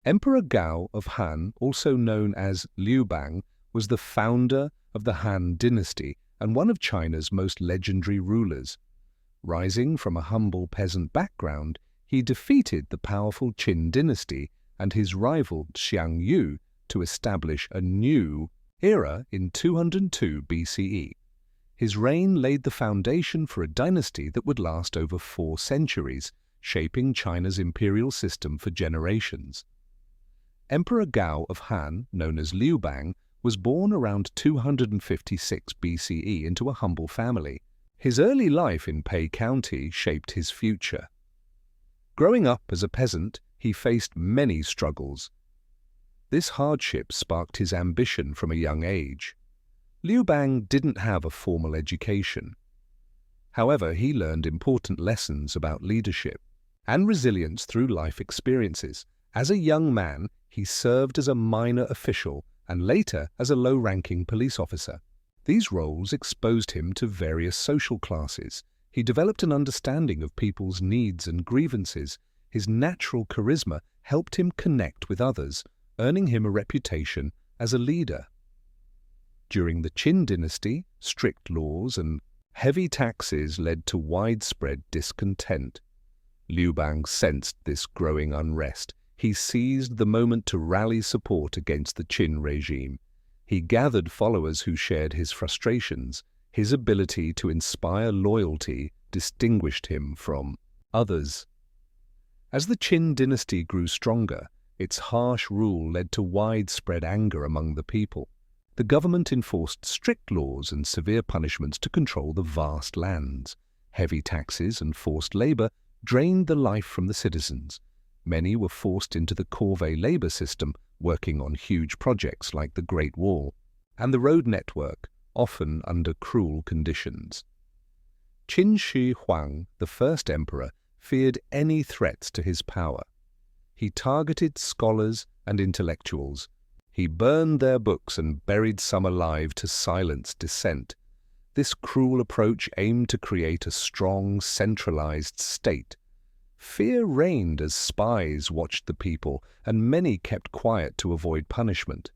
Emperor Gao of Han, also known as Liu Bang, was the founder of the Han Dynasty and one of China's most legendary rulers. Rising from a humble peasant background, he defeated the powerful Qin Dynasty and his rival Xiang Yu to establish a new era in 202 BCE. His reign laid the foundation for a dynasty that would last over 4 centuries, shaping China's imperial system for generations. Emperor Gao of Han, known as Liu Bang, was born around 256 BCE into a humble family. His early life in Pei County shaped his future. Growing up as a peasant, he faced many struggles. This hardship sparked his ambition from a young age. Liu Bang didn't have a formal education. However, he learned important lessons about leadership and resilience through life experiences. As a young man, he served as a minor official and later as a low-ranking police officer. These roles exposed him to various social classes. He developed an understanding of people's needs and grievances. His natural charisma helped him connect with others, earning him a reputation as a leader. During the Qin Dynasty, strict laws and heavy taxes led to widespread discontent. Liu Bang sensed this growing unrest. He seized the moment to rally support against the Qin regime. He gathered followers who shared his frustrations. His ability to inspire loyalty distinguished him from others. As the Qin dynasty grew stronger, its harsh rule led to widespread anger among the people. The government enforced strict laws and severe punishments to control the vast lands. Heavy taxes and forced labor drained the life from the citizens. Many were forced into the corvée labor system, working on huge projects like the Great Wall and the road network, often under cruel conditions. Qin Shi Huang, the first emperor, feared any threats to his power. He targeted scholars and intellectuals. He burned their books and buried some alive to silence dissent. This cruel approach aimed to create a strong, centralized state. Fear reigned as spies watched the people, and many kept quiet to avoid punishment.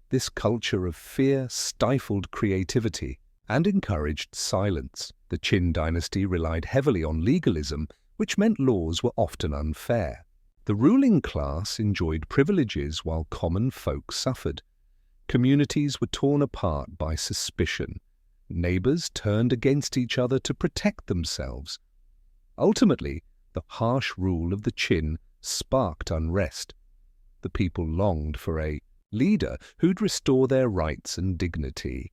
This culture of fear stifled creativity and encouraged silence. The Qin dynasty relied heavily on legalism, which meant laws were often unfair. The ruling class enjoyed privileges while common folk suffered. Communities were torn apart by suspicion. Neighbors turned against each other to protect themselves. Ultimately, the harsh rule of the Qin sparked unrest. The people longed for a leader who'd restore their rights and dignity.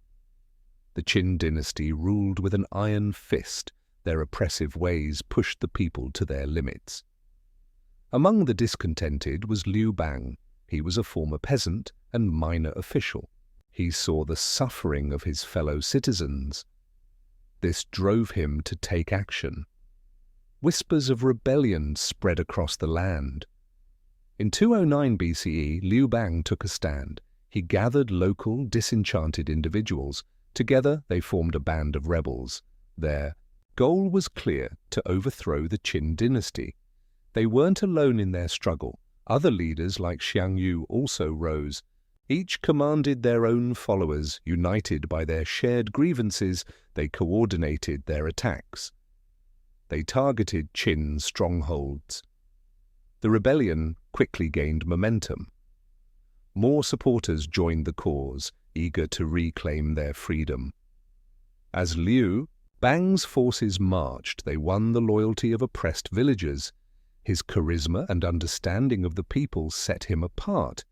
The Qin dynasty ruled with an iron fist. Their oppressive ways pushed the people to their limits. Among the discontented was Liu Bang. He was a former peasant and minor official. He saw the suffering of his fellow citizens. This drove him to take action. Whispers of rebellion spread across the land. In 209 BCE, Liu Bang took a stand. He gathered local, disenchanted individuals. Together, they formed a band of rebels. Their goal was clear: to overthrow the Qin dynasty. They weren't alone in their struggle. Other leaders like Xiang Yu also rose. Each commanded their own followers. United by their shared grievances, they coordinated their attacks. They targeted Qin strongholds. The rebellion quickly gained momentum. More supporters joined the cause, eager to reclaim their freedom. As Liu Bang's forces marched, they won the loyalty of oppressed villagers. His charisma and understanding of the people set him apart.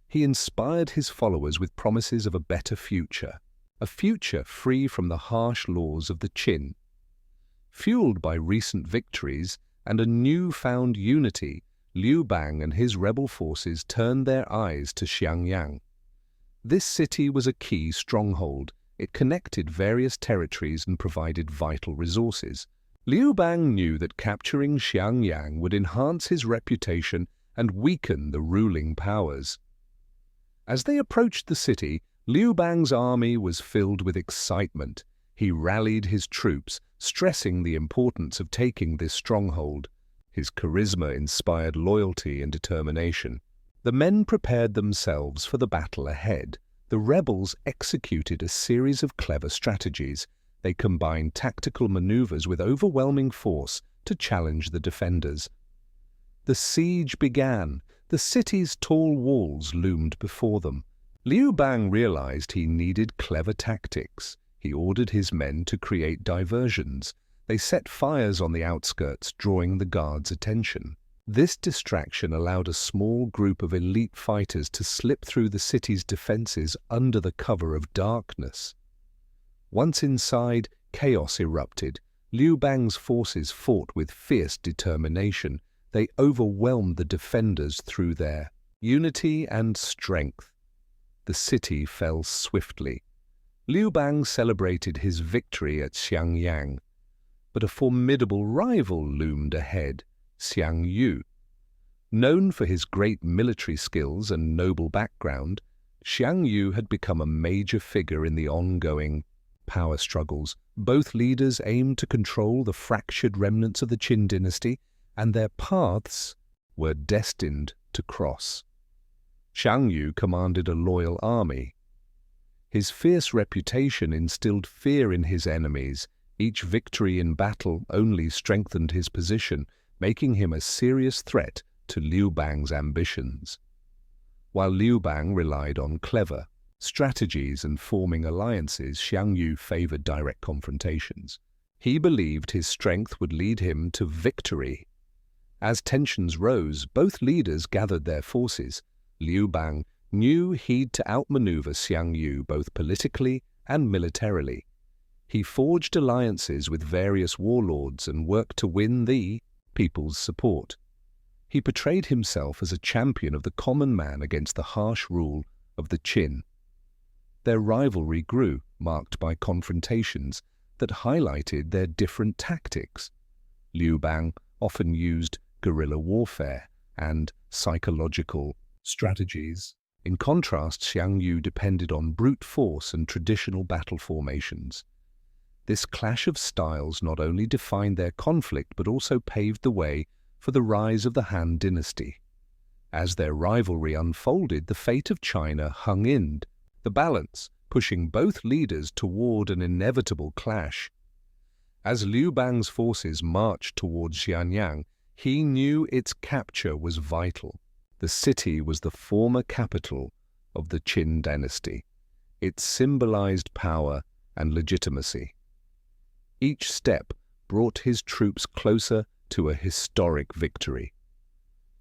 He inspired his followers with promises of a better future, a future free from the harsh laws of the Qin. Fueled by recent victories and a newfound unity, Liu Bang and his rebel forces turned their eyes to Xiangyang. This city was a key stronghold. It connected various territories and provided vital resources. Liu Bang knew that capturing Xiangyang would enhance his reputation and weaken the ruling powers. As they approached the city, Liu Bang's army was filled with excitement. He rallied his troops, stressing the importance of taking this stronghold. His charisma inspired loyalty and determination. The men prepared themselves for the battle ahead. The rebels executed a series of clever strategies. They combined tactical maneuvers with overwhelming force to challenge the defenders. The siege began. The city's tall walls loomed before them. Liu Bang realized he needed clever tactics. He ordered his men to create diversions. They set fires on the outskirts, drawing the guards' attention. This distraction allowed a small group of elite fighters to slip through the city's defenses under the cover of darkness. Once inside, chaos erupted. Liu Bang's forces fought with fierce determination. They overwhelmed the defenders through their unity and strength. The city fell swiftly. Liu Bang celebrated his victory at Xiang, but a formidable rival loomed ahead, Xiang Yu. Known for his great military skills and noble background, Xiang Yu had become a major figure in the ongoing power struggles. Both leaders aimed to control the fractured remnants of the Qin dynasty, and their paths were destined to cross. Xiang Yu commanded a loyal army. His fierce reputation instilled fear in his enemies. Each victory in battle only strengthened his position, making him a serious threat to Liu Bang's ambitions. While Liu Bang relied on clever strategies and forming alliances, Xiang Yu favored direct confrontations. He believed his strength would lead him to victory. As tensions rose, both leaders gathered their forces. Liu Bang knew he'd to outmaneuver Xiang Yu both politically and militarily. He forged alliances with various warlords and worked to win the people's support. He portrayed himself as a champion of the common man against the harsh rule of the Qin. Their rivalry grew, marked by confrontations that highlighted their different tactics. Liu Bang often used guerrilla warfare and psychological strategies. In contrast, Xiang Yu depended on brute force and traditional battle formations. This clash of styles not only defined their conflict but also paved the way for the rise of the Han Dynasty. As their rivalry unfolded, the fate of China hung in the balance, pushing both leaders toward an inevitable clash. As Liu Bang's forces marched towards Xianyang, he knew its capture was vital. The city was the former capital of the Qin Dynasty. It symbolized power and legitimacy. Each step brought his troops closer to a historic victory.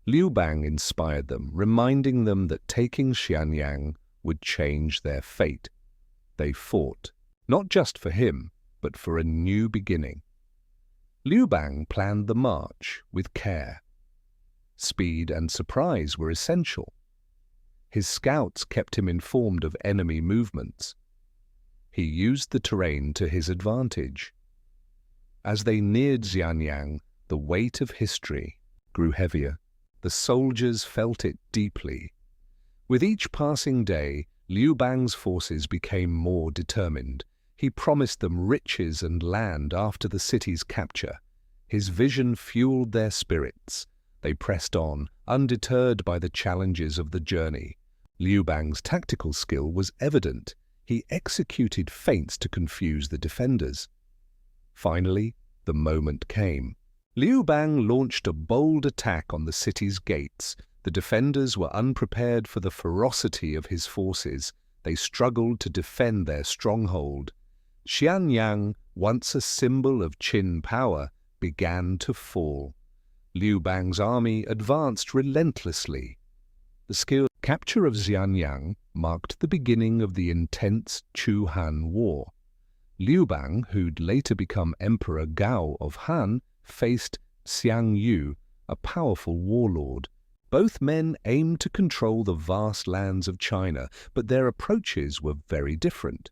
Liu Bang inspired them, reminding them that taking Xianyang would change their fate. They fought, not just for him, but for a new beginning. Liu Bang planned the march with care. Speed and surprise were essential. His scouts kept him informed of enemy movements. He used the terrain to his advantage. As they neared Xianyang, the weight of history grew heavier. The soldiers felt it deeply. With each passing day, Liu Bang's forces became more determined. He promised them riches and land after the city's capture. His vision fueled their spirits. They pressed on, undeterred by the challenges of the journey. Liu Bang's tactical skill was evident. He executed feints to confuse the defenders. Finally, the moment came. Liu Bang launched a bold attack on the city's gates. The defenders were unprepared for the ferocity of his forces. They struggled to defend their stronghold. Xianyang, once a symbol of Qin power, began to fall. Liu Bang's army advanced relentlessly. The capture of Xianyang marked the beginning of the intense Chu-Han War. Liu Bang, who'd later become Emperor Gao of Han, faced Xiang Yu, a powerful warlord. Both men aimed to control the vast lands of China, but their approaches were very different.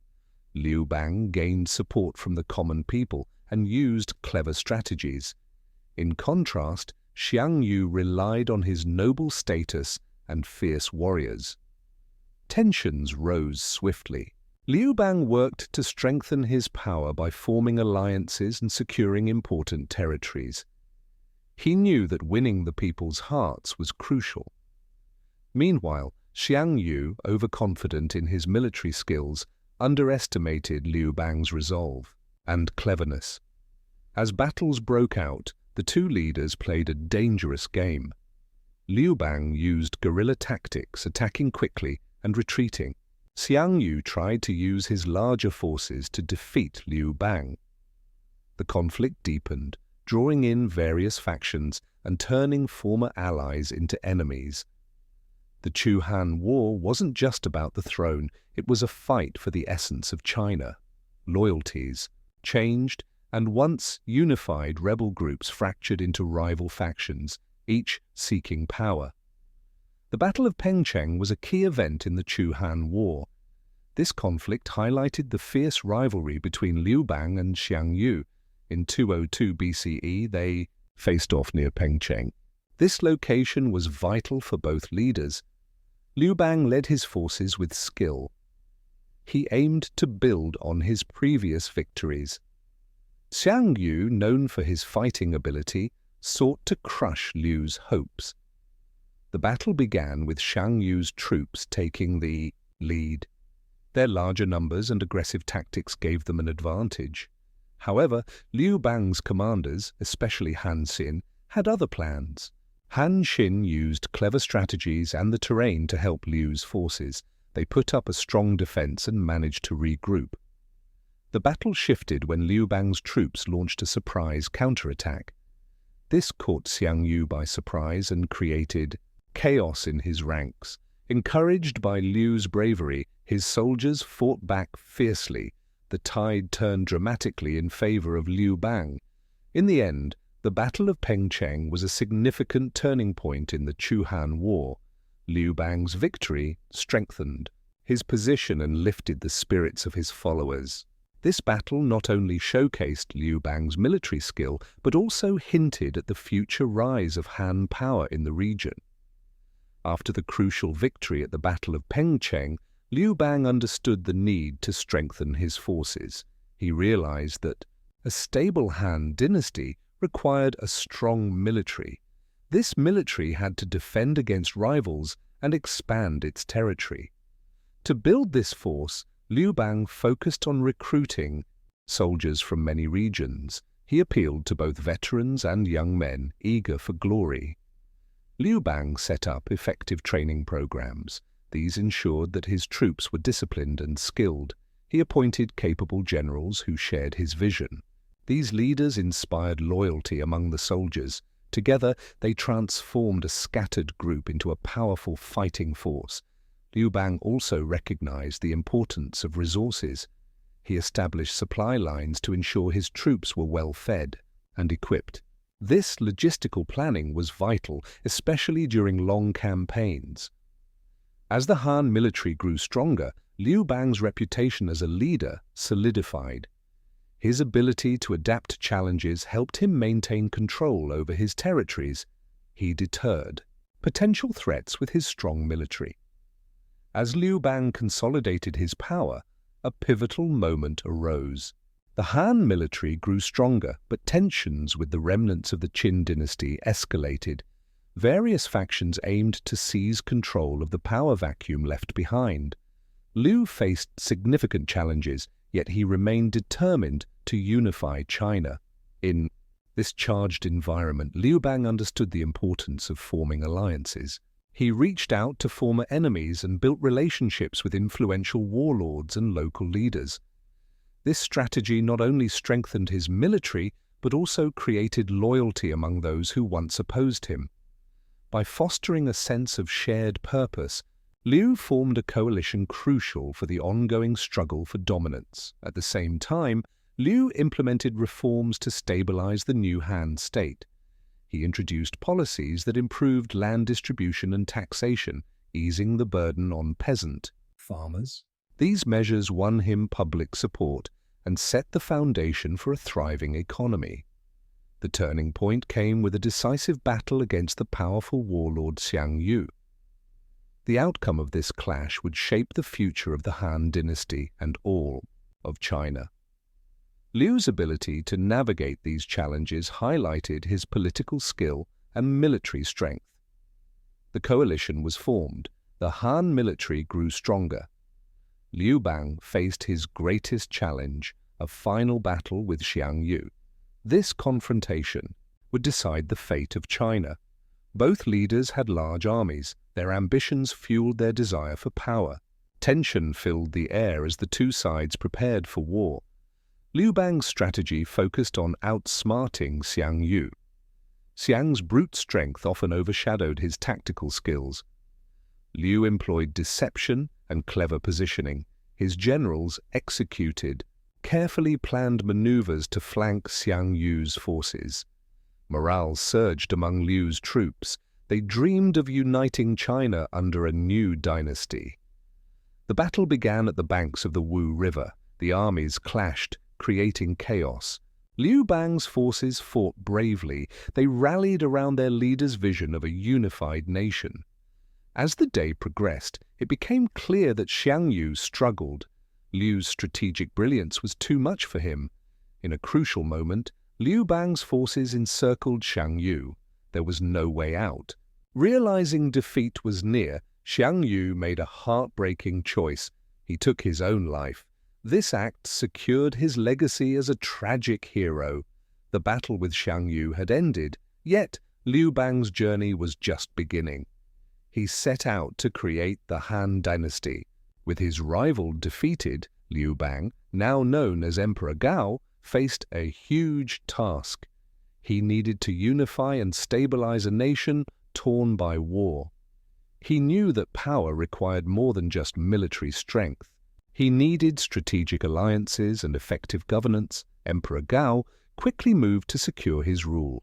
Liu Bang gained support from the common people and used clever strategies. In contrast, Xiang Yu relied on his noble status and fierce warriors. Tensions rose swiftly. Liu Bang worked to strengthen his power by forming alliances and securing important territories. He knew that winning the people's hearts was crucial. Meanwhile, Xiang Yu, overconfident in his military skills, underestimated Liu Bang's resolve and cleverness. As battles broke out, the two leaders played a dangerous game. Liu Bang used guerrilla tactics, attacking quickly and retreating. Xiang Yu tried to use his larger forces to defeat Liu Bang. The conflict deepened, drawing in various factions and turning former allies into enemies. The Chu-Han War wasn't just about the throne, it was a fight for the essence of China. Loyalties changed, and once unified rebel groups fractured into rival factions, each seeking power. The Battle of Pengcheng was a key event in the Chu-Han War. This conflict highlighted the fierce rivalry between Liu Bang and Xiang Yu. In 202 BCE, they faced off near Pengcheng. This location was vital for both leaders. Liu Bang led his forces with skill. He aimed to build on his previous victories. Xiang Yu, known for his fighting ability, sought to crush Liu's hopes. The battle began with Xiang Yu's troops taking the lead. Their larger numbers and aggressive tactics gave them an advantage. However, Liu Bang's commanders, especially Han Xin, had other plans. Han Xin used clever strategies and the terrain to help Liu's forces. They put up a strong defense and managed to regroup. The battle shifted when Liu Bang's troops launched a surprise counterattack. This caught Xiang Yu by surprise and created chaos in his ranks. Encouraged by Liu's bravery, his soldiers fought back fiercely. The tide turned dramatically in favor of Liu Bang. In the end, the Battle of Pengcheng was a significant turning point in the Chu-Han War. Liu Bang's victory strengthened his position and lifted the spirits of his followers. This battle not only showcased Liu Bang's military skill, but also hinted at the future rise of Han power in the region. After the crucial victory at the Battle of Pengcheng, Liu Bang understood the need to strengthen his forces. He realized that a stable Han dynasty required a strong military. This military had to defend against rivals and expand its territory. To build this force, Liu Bang focused on recruiting soldiers from many regions. He appealed to both veterans and young men eager for glory. Liu Bang set up effective training programs. These ensured that his troops were disciplined and skilled. He appointed capable generals who shared his vision. These leaders inspired loyalty among the soldiers. Together, they transformed a scattered group into a powerful fighting force. Liu Bang also recognized the importance of resources. He established supply lines to ensure his troops were well fed and equipped. This logistical planning was vital, especially during long campaigns. As the Han military grew stronger, Liu Bang's reputation as a leader solidified. His ability to adapt to challenges helped him maintain control over his territories. He deterred potential threats with his strong military. As Liu Bang consolidated his power, a pivotal moment arose. The Han military grew stronger, but tensions with the remnants of the Qin Dynasty escalated. Various factions aimed to seize control of the power vacuum left behind. Liu faced significant challenges, yet he remained determined to unify China. In this charged environment, Liu Bang understood the importance of forming alliances. He reached out to former enemies and built relationships with influential warlords and local leaders. This strategy not only strengthened his military, but also created loyalty among those who once opposed him. By fostering a sense of shared purpose, Liu formed a coalition crucial for the ongoing struggle for dominance. At the same time, Liu implemented reforms to stabilize the new Han state. He introduced policies that improved land distribution and taxation, easing the burden on peasant farmers. These measures won him public support and set the foundation for a thriving economy. The turning point came with a decisive battle against the powerful warlord Xiang Yu. The outcome of this clash would shape the future of the Han Dynasty and all of China. Liu's ability to navigate these challenges highlighted his political skill and military strength. The coalition was formed. The Han military grew stronger. Liu Bang faced his greatest challenge, a final battle with Xiang Yu. This confrontation would decide the fate of China. Both leaders had large armies. Their ambitions fueled their desire for power. Tension filled the air as the two sides prepared for war. Liu Bang's strategy focused on outsmarting Xiang Yu. Xiang's brute strength often overshadowed his tactical skills. Liu employed deception and clever positioning. His generals executed carefully planned maneuvers to flank Xiang Yu's forces. Morale surged among Liu's troops. They dreamed of uniting China under a new dynasty. The battle began at the banks of the Wu River. The armies clashed, creating chaos. Liu Bang's forces fought bravely. They rallied around their leader's vision of a unified nation. As the day progressed, it became clear that Xiang Yu struggled. Liu's strategic brilliance was too much for him. In a crucial moment, Liu Bang's forces encircled Xiang Yu. There was no way out. Realizing defeat was near, Xiang Yu made a heartbreaking choice. He took his own life. This act secured his legacy as a tragic hero. The battle with Xiang Yu had ended, yet Liu Bang's journey was just beginning. He set out to create the Han Dynasty. With his rival defeated, Liu Bang, now known as Emperor Gao, faced a huge task. He needed to unify and stabilize a nation torn by war. He knew that power required more than just military strength. He needed strategic alliances and effective governance. Emperor Gao quickly moved to secure his rule.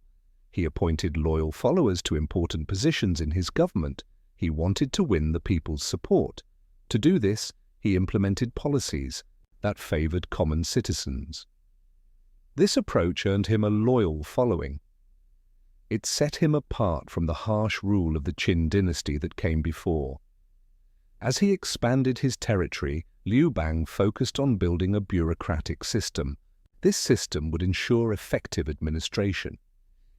He appointed loyal followers to important positions in his government. He wanted to win the people's support. To do this, he implemented policies that favored common citizens. This approach earned him a loyal following. It set him apart from the harsh rule of the Qin Dynasty that came before. As he expanded his territory, Liu Bang focused on building a bureaucratic system. This system would ensure effective administration.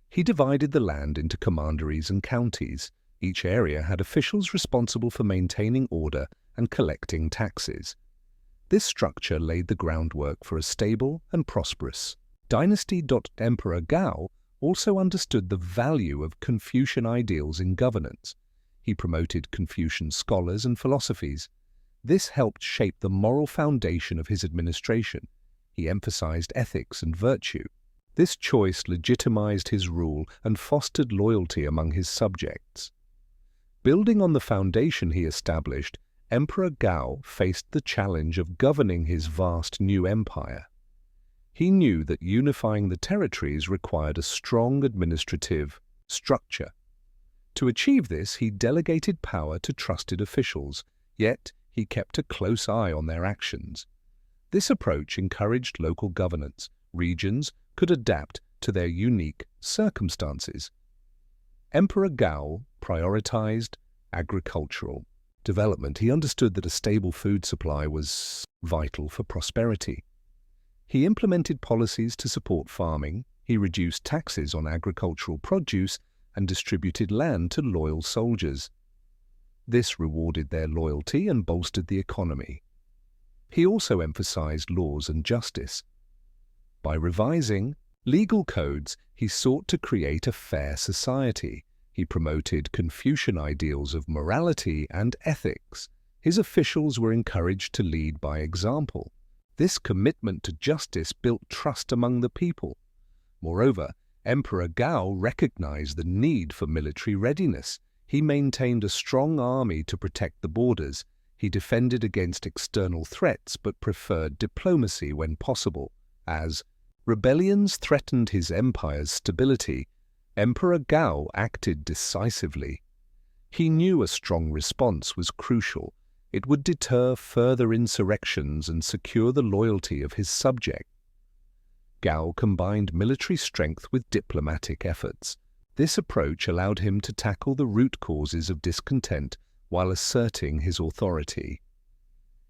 He divided the land into commanderies and counties. Each area had officials responsible for maintaining order and collecting taxes. This structure laid the groundwork for a stable and prosperous dynasty. Emperor Gao also understood the value of Confucian ideals in governance. He promoted Confucian scholars and philosophies. This helped shape the moral foundation of his administration. He emphasized ethics and virtue. This choice legitimized his rule and fostered loyalty among his subjects. Building on the foundation he established, Emperor Gao faced the challenge of governing his vast new empire. He knew that unifying the territories required a strong administrative structure. To achieve this, he delegated power to trusted officials, yet he kept a close eye on their actions. This approach encouraged local governance. Regions could adapt to their unique circumstances. Emperor Gao prioritized agricultural development. He understood that a stable food supply was vital for prosperity. He implemented policies to support farming. He reduced taxes on agricultural produce and distributed land to loyal soldiers. This rewarded their loyalty and bolstered the economy. He also emphasized laws and justice. By revising legal codes, he sought to create a fair society. He promoted Confucian ideals of morality and ethics. His officials were encouraged to lead by example. This commitment to justice built trust among the people. Moreover, Emperor Gao recognized the need for military readiness. He maintained a strong army to protect the borders. He defended against external threats but preferred diplomacy when possible. As rebellions threatened his empire's stability, Emperor Gao acted decisively. He knew a strong response was crucial. It would deter further insurrections and secure the loyalty of his subjects. Gao combined military strength with diplomatic efforts. This approach allowed him to tackle the root causes of discontent while asserting his authority.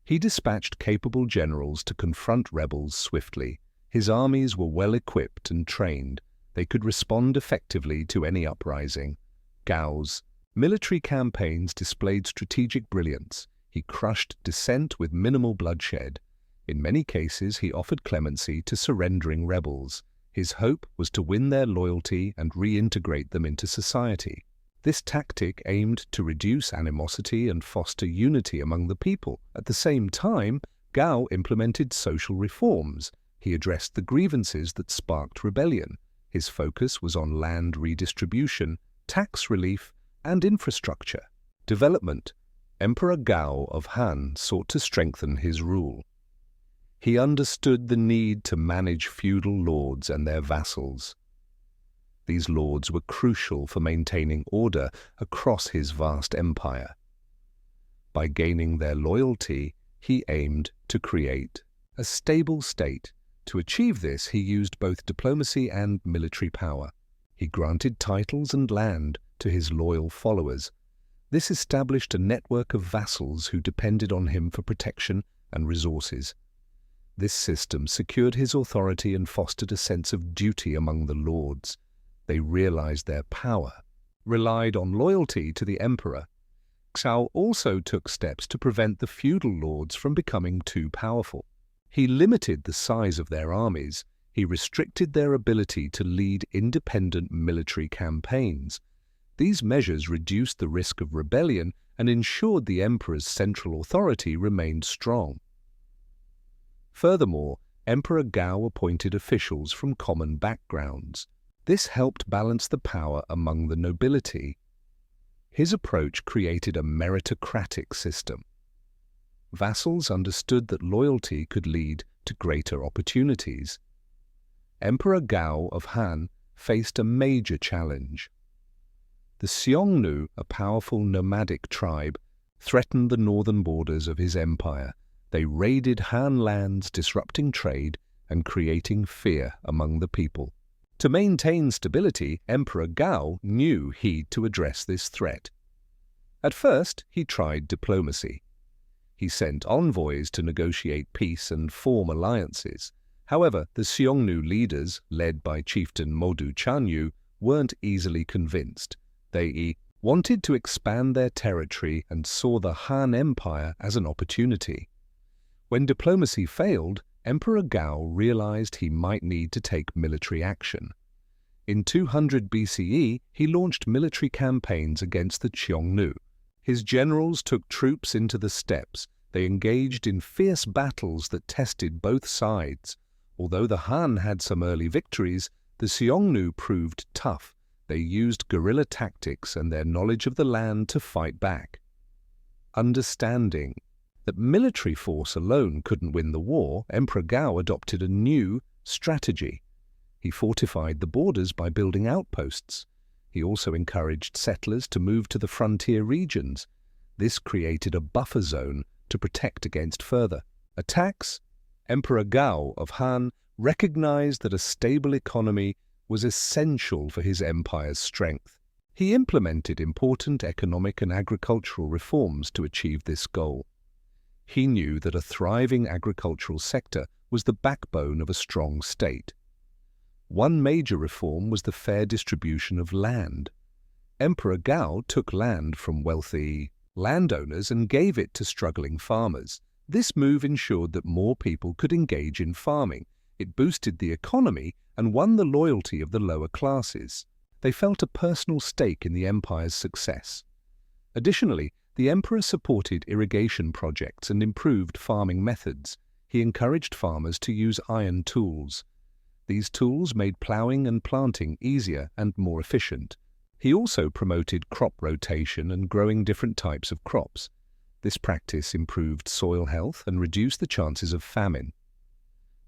He dispatched capable generals to confront rebels swiftly. His armies were well equipped and trained. They could respond effectively to any uprising. Gao's Military campaigns displayed strategic brilliance. He crushed dissent with minimal bloodshed. In many cases, he offered clemency to surrendering rebels. His hope was to win their loyalty and reintegrate them into society. This tactic aimed to reduce animosity and foster unity among the people. At the same time, Gao implemented social reforms. He addressed the grievances that sparked rebellion. His focus was on land redistribution, tax relief, and infrastructure development. Emperor Gao of Han sought to strengthen his rule. He understood the need to manage feudal lords and their vassals. These lords were crucial for maintaining order across his vast empire. By gaining their loyalty, he aimed to create a stable state. To achieve this, he used both diplomacy and military power. He granted titles and land to his loyal followers. This established a network of vassals who depended on him for protection and resources. This system secured his authority and fostered a sense of duty among the lords. They realized their power, relied on loyalty to the emperor. Xiao also took steps to prevent the feudal lords from becoming too powerful. He limited the size of their armies. He restricted their ability to lead independent military campaigns. These measures reduced the risk of rebellion and ensured the emperor's central authority remained strong. Furthermore, Emperor Gao appointed officials from common backgrounds. This helped balance the power among the nobility. His approach created a meritocratic system. Vassals understood that loyalty could lead to greater opportunities. Emperor Gao of Han faced a major challenge. The Xiang Yu, a powerful nomadic tribe, threatened the northern borders of his empire. They raided Han lands, disrupting trade and creating fear among the people. To maintain stability, Emperor Gao knew he'd to address this threat. At first, he tried diplomacy. He sent envoys to negotiate peace and form alliances. However, the Xiang Yu leaders, led by chieftain Modu Chanyu, weren't easily convinced. They wanted to expand their territory and saw the Han Empire as an opportunity. When diplomacy failed, Emperor Gao realized he might need to take military action. In 200 BCE, he launched military campaigns against the Xiang Yu. His generals took troops into the steppes. They engaged in fierce battles that tested both sides. Although the Han had some early victories, the Xiang Yu proved tough. They used guerrilla tactics and their knowledge of the land to fight back. Understanding that military force alone couldn't win the war, Emperor Gao adopted a new strategy. He fortified the borders by building outposts. He also encouraged settlers to move to the frontier regions. This created a buffer zone to protect against further attacks. Emperor Gao of Han recognized that a stable economy was essential for his empire's strength. He implemented important economic and agricultural reforms to achieve this goal. He knew that a thriving agricultural sector was the backbone of a strong state. One major reform was the fair distribution of land. Emperor Gao took land from wealthy landowners and gave it to struggling farmers. This move ensured that more people could engage in farming. It boosted the economy and won the loyalty of the lower classes. They felt a personal stake in the empire's success. Additionally, the emperor supported irrigation projects and improved farming methods. He encouraged farmers to use iron tools. These tools made plowing and planting easier and more efficient. He also promoted crop rotation and growing different types of crops. This practice improved soil health and reduced the chances of famine.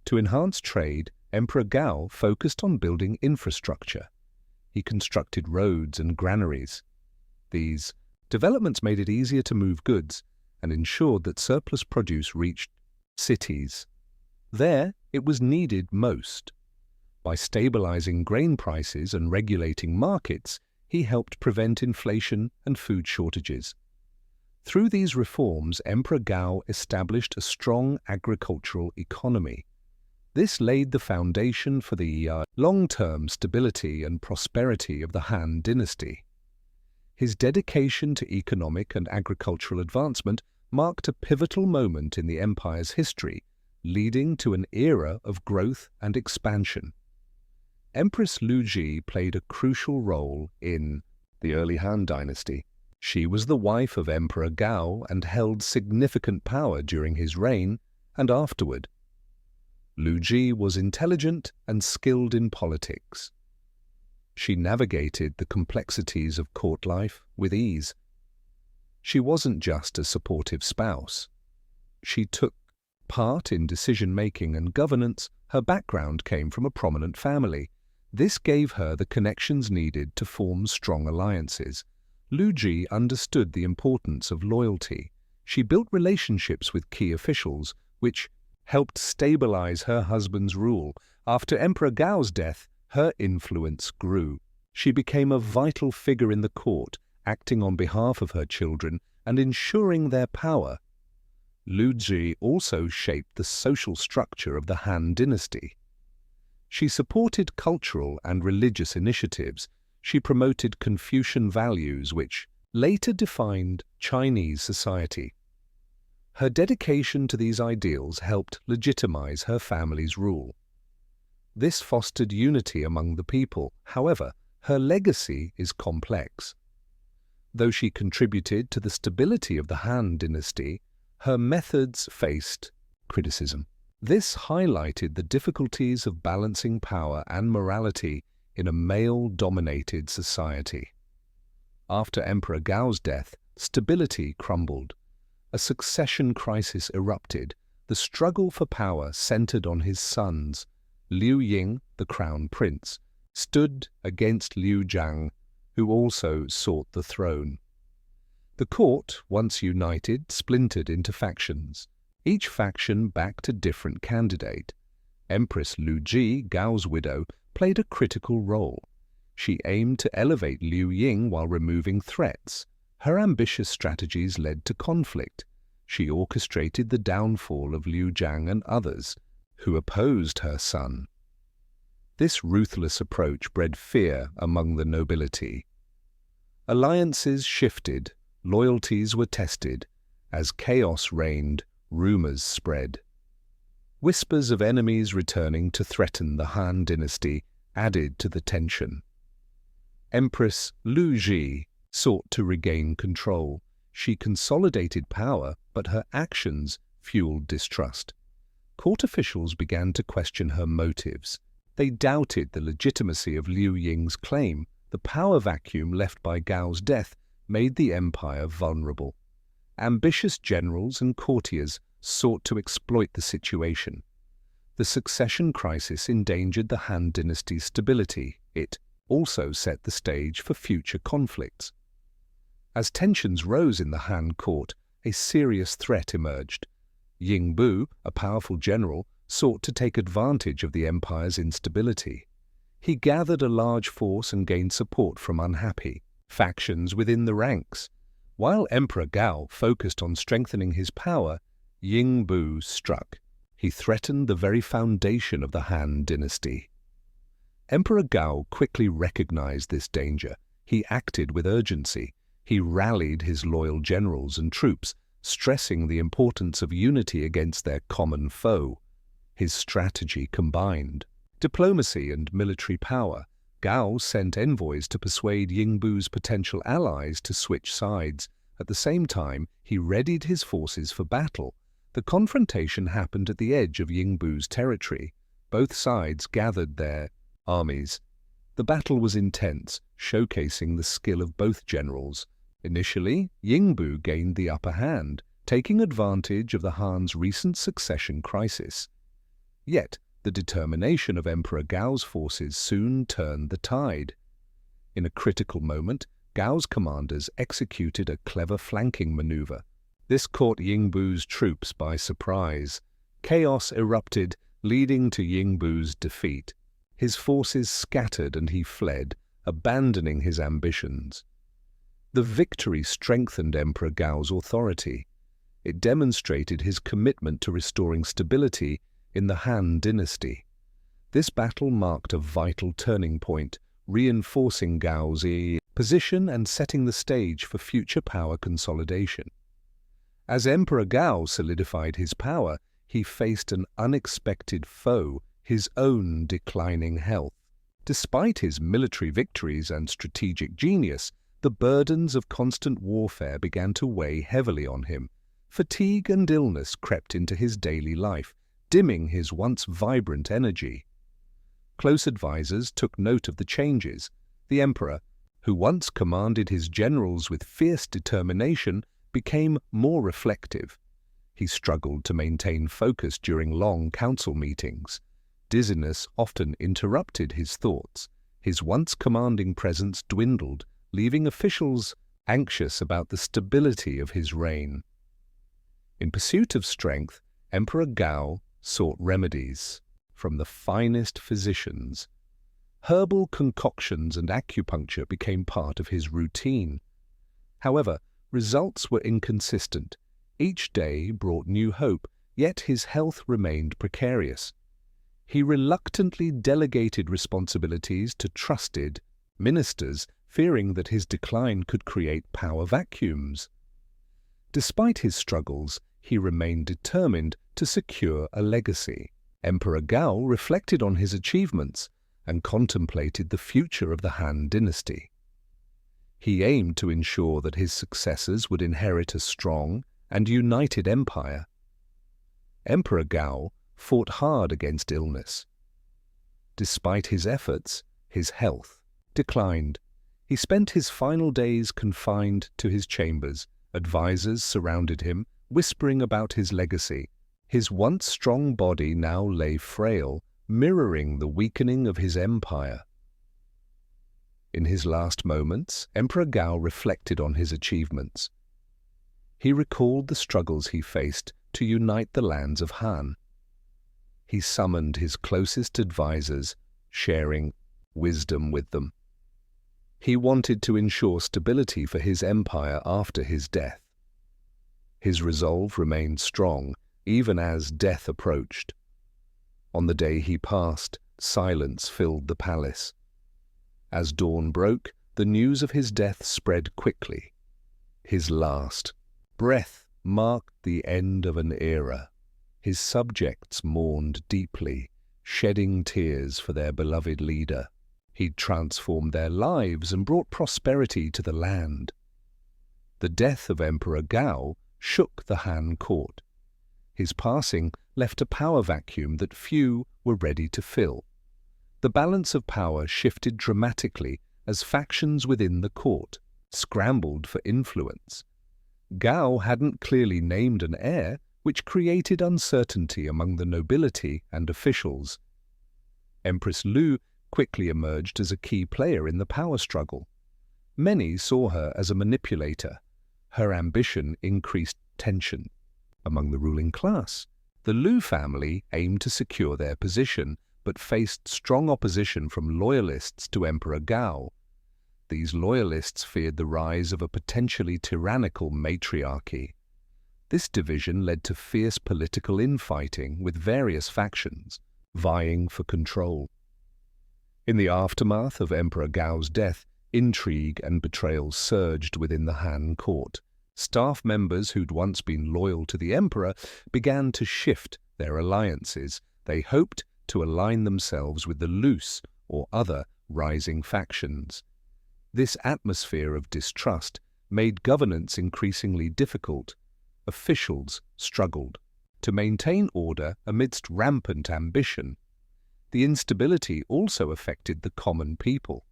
To enhance trade, Emperor Gao focused on building infrastructure. He constructed roads and granaries. These developments made it easier to move goods and ensured that surplus produce reached cities. There, it was needed most. By stabilizing grain prices and regulating markets, he helped prevent inflation and food shortages. Through these reforms, Emperor Gao established a strong agricultural economy. This laid the foundation for the long-term stability and prosperity of the Han Dynasty. His dedication to economic and agricultural advancement marked a pivotal moment in the empire's history, leading to an era of growth and expansion. Empress Lu Ji played a crucial role in the early Han Dynasty. She was the wife of Emperor Gao and held significant power during his reign and afterward. Lu Ji was intelligent and skilled in politics. She navigated the complexities of court life with ease. She wasn't just a supportive spouse. She took part in decision-making and governance. Her background came from a prominent family. This gave her the connections needed to form strong alliances. Lu Ji understood the importance of loyalty. She built relationships with key officials, which helped stabilize her husband's rule. After Emperor Gao's death, her influence grew. She became a vital figure in the court, acting on behalf of her children and ensuring their power. Lu Ji also shaped the social structure of the Han Dynasty. She supported cultural and religious initiatives. She promoted Confucian values, which later defined Chinese society. Her dedication to these ideals helped legitimize her family's rule. This fostered unity among the people. However, her legacy is complex. Though she contributed to the stability of the Han Dynasty, her methods faced criticism. This highlighted the difficulties of balancing power and morality in a male-dominated society. After Emperor Gao's death, stability crumbled. A succession crisis erupted. The struggle for power centered on his sons. Liu Ying, the crown prince, stood against Liu Zhang, who also sought the throne. The court, once united, splintered into factions. Each faction backed a different candidate. Empress Lu Ji, Gao's widow, played a critical role. She aimed to elevate Liu Ying while removing threats. Her ambitious strategies led to conflict. She orchestrated the downfall of Liu Zhang and others who opposed her son. This ruthless approach bred fear among the nobility. Alliances shifted, loyalties were tested. As chaos reigned, rumors spread. Whispers of enemies returning to threaten the Han Dynasty added to the tension. Empress Lu Ji sought to regain control. She consolidated power, but her actions fueled distrust. Court officials began to question her motives. They doubted the legitimacy of Liu Ying's claim. The power vacuum left by Gao's death made the empire vulnerable. Ambitious generals and courtiers sought to exploit the situation. The succession crisis endangered the Han Dynasty's stability. It also set the stage for future conflicts. As tensions rose in the Han court, a serious threat emerged. Ying Bu, a powerful general, sought to take advantage of the empire's instability. He gathered a large force and gained support from unhappy factions within the ranks. While Emperor Gao focused on strengthening his power, Ying Bu struck. He threatened the very foundation of the Han Dynasty. Emperor Gao quickly recognized this danger. He acted with urgency. He rallied his loyal generals and troops, stressing the importance of unity against their common foe. His strategy combined diplomacy and military power. Gao sent envoys to persuade Ying Bu's potential allies to switch sides. At the same time, he readied his forces for battle. The confrontation happened at the edge of Ying Bu's territory. Both sides gathered their armies. The battle was intense, showcasing the skill of both generals. Initially, Ying Bu gained the upper hand, taking advantage of the Han's recent succession crisis. Yet, the determination of Emperor Gao's forces soon turned the tide. In a critical moment, Gao's commanders executed a clever flanking maneuver. This caught Ying Bu's troops by surprise. Chaos erupted, leading to Ying Bu's defeat. His forces scattered and he fled, abandoning his ambitions. The victory strengthened Emperor Gao's authority. It demonstrated his commitment to restoring stability in the Han Dynasty. This battle marked a vital turning point, reinforcing Gao's position and setting the stage for future power consolidation. As Emperor Gao solidified his power, he faced an unexpected foe, his own declining health. Despite his military victories and strategic genius, the burdens of constant warfare began to weigh heavily on him. Fatigue and illness crept into his daily life, dimming his once vibrant energy. Close advisors took note of the changes. The emperor, who once commanded his generals with fierce determination, became more reflective. He struggled to maintain focus during long council meetings. Dizziness often interrupted his thoughts. His once commanding presence dwindled, leaving officials anxious about the stability of his reign. In pursuit of strength, Emperor Gao sought remedies from the finest physicians. Herbal concoctions and acupuncture became part of his routine. However, results were inconsistent. Each day brought new hope, yet his health remained precarious. He reluctantly delegated responsibilities to trusted ministers, fearing that his decline could create power vacuums. Despite his struggles, he remained determined to secure a legacy. Emperor Gao reflected on his achievements and contemplated the future of the Han Dynasty. He aimed to ensure that his successors would inherit a strong and united empire. Emperor Gao fought hard against illness. Despite his efforts, his health declined. He spent his final days confined to his chambers. Advisors surrounded him, whispering about his legacy. His once strong body now lay frail, mirroring the weakening of his empire. In his last moments, Emperor Gao reflected on his achievements. He recalled the struggles he faced to unite the lands of Han. He summoned his closest advisors, sharing wisdom with them. He wanted to ensure stability for his empire after his death. His resolve remained strong, even as death approached. On the day he passed, silence filled the palace. As dawn broke, the news of his death spread quickly. His last breath marked the end of an era. His subjects mourned deeply, shedding tears for their beloved leader. He transformed their lives and brought prosperity to the land. The death of Emperor Gao shook the Han court. His passing left a power vacuum that few were ready to fill. The balance of power shifted dramatically as factions within the court scrambled for influence. Gao hadn't clearly named an heir, which created uncertainty among the nobility and officials. Empress Lu quickly emerged as a key player in the power struggle. Many saw her as a manipulator. Her ambition increased tension. Among the ruling class, the Lu family aimed to secure their position, but faced strong opposition from loyalists to Emperor Gao. These loyalists feared the rise of a potentially tyrannical matriarchy. This division led to fierce political infighting, with various factions vying for control. In the aftermath of Emperor Gao's death, intrigue and betrayal surged within the Han court. Staff members who'd once been loyal to the emperor began to shift their alliances. They hoped to align themselves with the loose or other rising factions. This atmosphere of distrust made governance increasingly difficult. Officials struggled to maintain order amidst rampant ambition. The instability also affected the common people.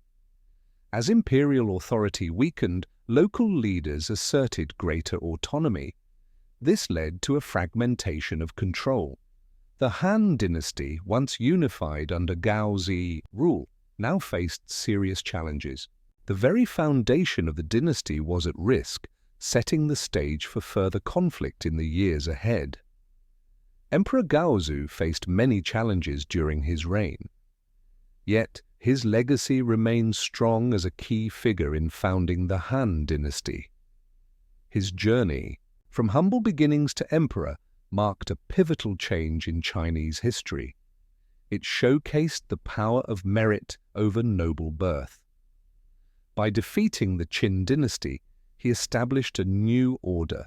As imperial authority weakened, local leaders asserted greater autonomy. This led to a fragmentation of control. The Han Dynasty, once unified under Gao's rule, now faced serious challenges. The very foundation of the dynasty was at risk, setting the stage for further conflict in the years ahead. Emperor Gaozu faced many challenges during his reign. Yet, his legacy remains strong as a key figure in founding the Han Dynasty. His journey, from humble beginnings to emperor, marked a pivotal change in Chinese history. It showcased the power of merit over noble birth. By defeating the Qin Dynasty, he established a new order.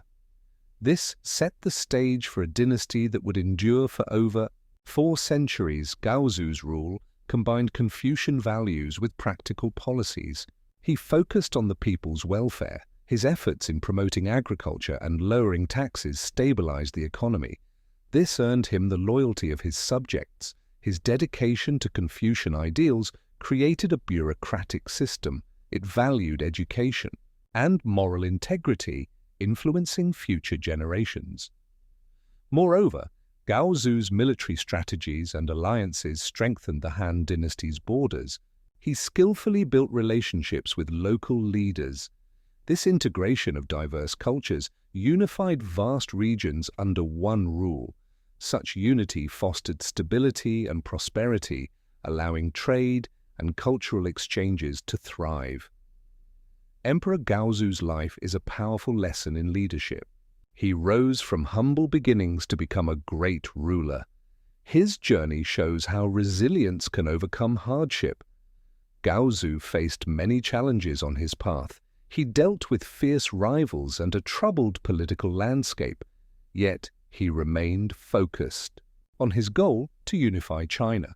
This set the stage for a dynasty that would endure for over 4 centuries. Gaozu's rule combined Confucian values with practical policies. He focused on the people's welfare. His efforts in promoting agriculture and lowering taxes stabilized the economy. This earned him the loyalty of his subjects. His dedication to Confucian ideals created a bureaucratic system. It valued education and moral integrity, influencing future generations. Moreover, Gaozu's military strategies and alliances strengthened the Han Dynasty's borders. He skillfully built relationships with local leaders. This integration of diverse cultures unified vast regions under one rule. Such unity fostered stability and prosperity, allowing trade and cultural exchanges to thrive. Emperor Gaozu's life is a powerful lesson in leadership. He rose from humble beginnings to become a great ruler. His journey shows how resilience can overcome hardship. Gaozu faced many challenges on his path. He dealt with fierce rivals and a troubled political landscape, yet he remained focused on his goal to unify China.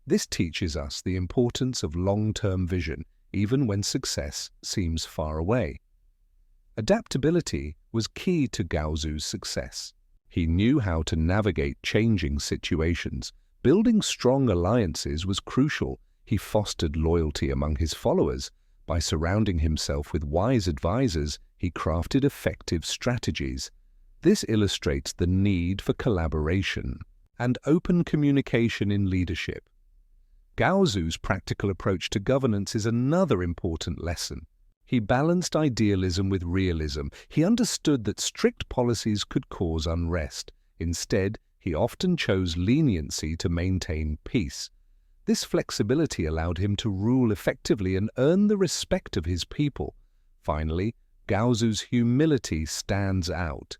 This teaches us the importance of long-term vision, even when success seems far away. Adaptability was key to Gaozu's success. He knew how to navigate changing situations. Building strong alliances was crucial. He fostered loyalty among his followers. By surrounding himself with wise advisors, he crafted effective strategies. This illustrates the need for collaboration and open communication in leadership. Gaozu's practical approach to governance is another important lesson. He balanced idealism with realism. He understood that strict policies could cause unrest. Instead, he often chose leniency to maintain peace. This flexibility allowed him to rule effectively and earn the respect of his people. Finally, Gaozu's humility stands out.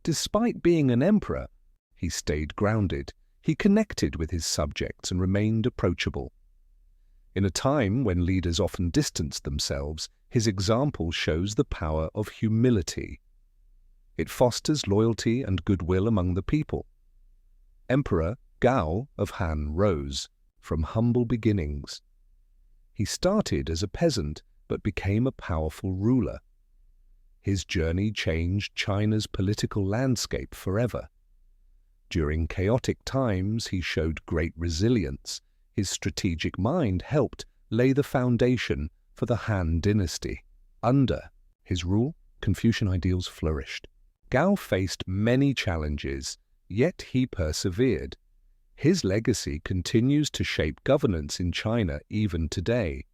Despite being an emperor, he stayed grounded. He connected with his subjects and remained approachable. In a time when leaders often distance themselves, his example shows the power of humility. It fosters loyalty and goodwill among the people. Emperor Gao of Han rose from humble beginnings. He started as a peasant but became a powerful ruler. His journey changed China's political landscape forever. During chaotic times, he showed great resilience. His strategic mind helped lay the foundation for the Han Dynasty. Under his rule, Confucian ideals flourished. Gao faced many challenges, yet he persevered. His legacy continues to shape governance in China even today.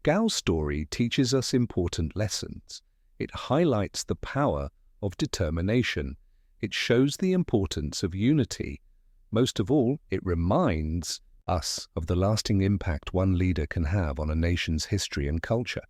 Gao's story teaches us important lessons. It highlights the power of determination. It shows the importance of unity. Most of all, it reminds us of the lasting impact one leader can have on a nation's history and culture.